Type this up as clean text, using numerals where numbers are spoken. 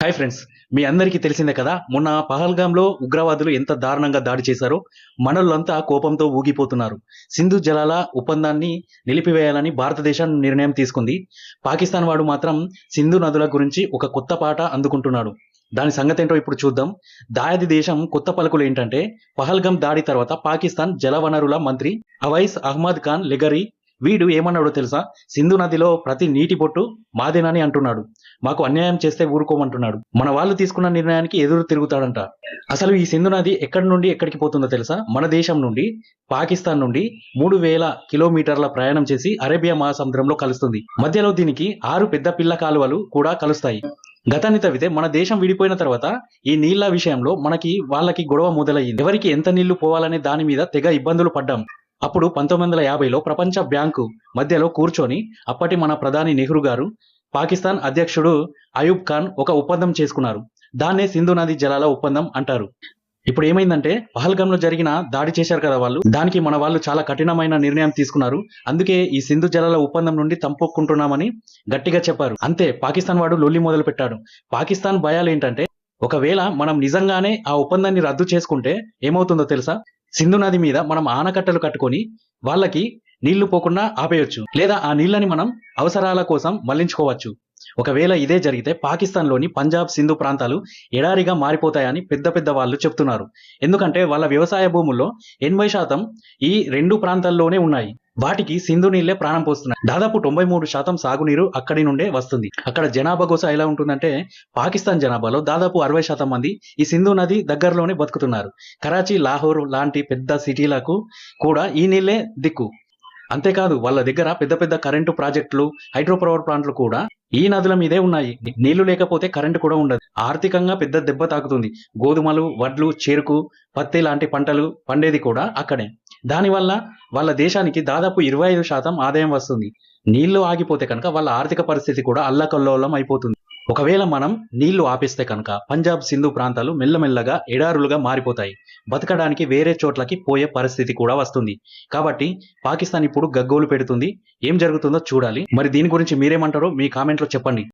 Hi friends, మీ అందరికీ తెలిసిందే కదా. మొన్న పహల్గాంలో ఉగ్రవాదులు ఎంత దారుణంగా దాడి చేశారో మనోళ్ళంతా కోపంతో ఊగిపోతున్నారు. సింధు జలాల ఒప్పందాన్ని నిలిపివేయాలని భారతదేశం నిర్ణయం తీసుకుంది. పాకిస్తాన్ వాడు మాత్రం సింధు నదుల గురించి ఒక కొత్త పాట అందుకుంటున్నాడు. దాని సంగతి ఏంటో ఇప్పుడు చూద్దాం. దాయాది దేశం కొత్త పలుకులు ఏంటంటే, పహల్గాం దాడి తర్వాత పాకిస్తాన్ జలవనరుల మంత్రి అవైస్ అహ్మద్ ఖాన్ లెగరీ వీడు ఏమన్నాడో తెలుసా? సింధు నదిలో ప్రతి నీటి బొట్టు మాదేనని అంటున్నాడు. మాకు అన్యాయం చేస్తే ఊరుకోమంటున్నాడు. మన వాళ్ళు తీసుకున్న నిర్ణయానికి ఎదురు తిరుగుతాడంట. అసలు ఈ సింధు నది ఎక్కడి నుండి ఎక్కడికి పోతుందో తెలుసా? మన దేశం నుండి పాకిస్తాన్ నుండి 3000 కిలోమీటర్ల ప్రయాణం చేసి అరేబియా మహాసముద్రంలో కలుస్తుంది. మధ్యలో దీనికి 6 పెద్ద పిల్ల కాలువలు కూడా కలుస్తాయి. గతాన్ని తవ్వితే మన దేశం విడిపోయిన తర్వాత ఈ నీళ్ల విషయంలో మనకి వాళ్ళకి గొడవ మొదలయ్యింది. ఎవరికి ఎంత నీళ్లు పోవాలనే దాని మీద తెగ ఇబ్బందులు పడ్డాం. అప్పుడు 1950లో ప్రపంచ బ్యాంకు మధ్యలో కూర్చొని అప్పటి మన ప్రధాని నెహ్రూ గారు, పాకిస్తాన్ అధ్యక్షుడు అయూబ్ ఖాన్ ఒక ఒప్పందం చేసుకున్నారు. దాన్నే సింధు నది జలాల ఒప్పందం అంటారు. ఇప్పుడు ఏమైందంటే, పహల్గాంలో జరిగిన దాడి చేశారు కదా వాళ్ళు, దానికి మన వాళ్ళు చాలా కఠినమైన నిర్ణయం తీసుకున్నారు. అందుకే ఈ సింధు జలాల ఒప్పందం నుండి తంపుకుంటున్నామని గట్టిగా చెప్పారు. అంతే, పాకిస్తాన్ వాడు లొల్లి మొదలు పెట్టాడు. పాకిస్తాన్ భయాలు ఏంటంటే, ఒకవేళ మనం నిజంగానే ఆ ఒప్పందాన్ని రద్దు చేసుకుంటే ఏమవుతుందో తెలుసా? సింధు నది మీద మనం ఆనకట్టలు కట్టుకొని వాళ్ళకి నీళ్లు పోకుండా ఆపేయొచ్చు, లేదా ఆ నీళ్ళని మనం అవసరాల కోసం మళ్లించుకోవచ్చు. ఒకవేళ ఇదే జరిగితే పాకిస్తాన్లోని పంజాబ్, సింధు ప్రాంతాలు ఎడారిగా మారిపోతాయని పెద్ద పెద్ద వాళ్ళు చెప్తున్నారు. ఎందుకంటే వాళ్ళ వ్యవసాయ భూముల్లో 80% ఈ 2 ప్రాంతాల్లోనే ఉన్నాయి. వాటికి సింధు నీళ్లే ప్రాణం పోస్తున్నాయి. దాదాపు 93% సాగునీరు అక్కడి నుండే వస్తుంది. అక్కడ జనాభా గోస ఎలా ఉంటుందంటే, పాకిస్తాన్ జనాభాలో దాదాపు 60% మంది ఈ సింధు నది దగ్గరలోనే బతుకుతున్నారు. కరాచీ, లాహోర్ లాంటి పెద్ద సిటీలకు కూడా ఈ నీళ్లే దిక్కు. అంతేకాదు, వాళ్ళ దగ్గర పెద్ద పెద్ద కరెంటు ప్రాజెక్టులు, హైడ్రో పవర్ ప్లాంట్లు కూడా ఈ నదుల మీదే ఉన్నాయి. నీళ్లు లేకపోతే కరెంటు కూడా ఉండదు. ఆర్థికంగా పెద్ద దెబ్బ తాకుతుంది. గోధుమలు, వడ్లు, చెరుకు, పత్తి లాంటి పంటలు పండేది కూడా అక్కడే. దానివల్ల వాళ్ళ దేశానికి దాదాపు 25% ఆదాయం వస్తుంది. నీళ్లు ఆగిపోతే కనుక వాళ్ళ ఆర్థిక పరిస్థితి కూడా అల్లకల్లోలం అయిపోతుంది. ఒకవేళ మనం నీళ్లు ఆపేస్తే కనుక పంజాబ్, సింధు ప్రాంతాలు మెల్లమెల్లగా ఎడారులుగా మారిపోతాయి. బతకడానికి వేరే చోట్లకి పోయే పరిస్థితి కూడా వస్తుంది. కాబట్టి పాకిస్తాన్ ఇప్పుడు గగ్గోలు పెడుతుంది. ఏం జరుగుతుందో చూడాలి. మరి దీని గురించి మీరేమంటారో మీ కామెంట్లో చెప్పండి.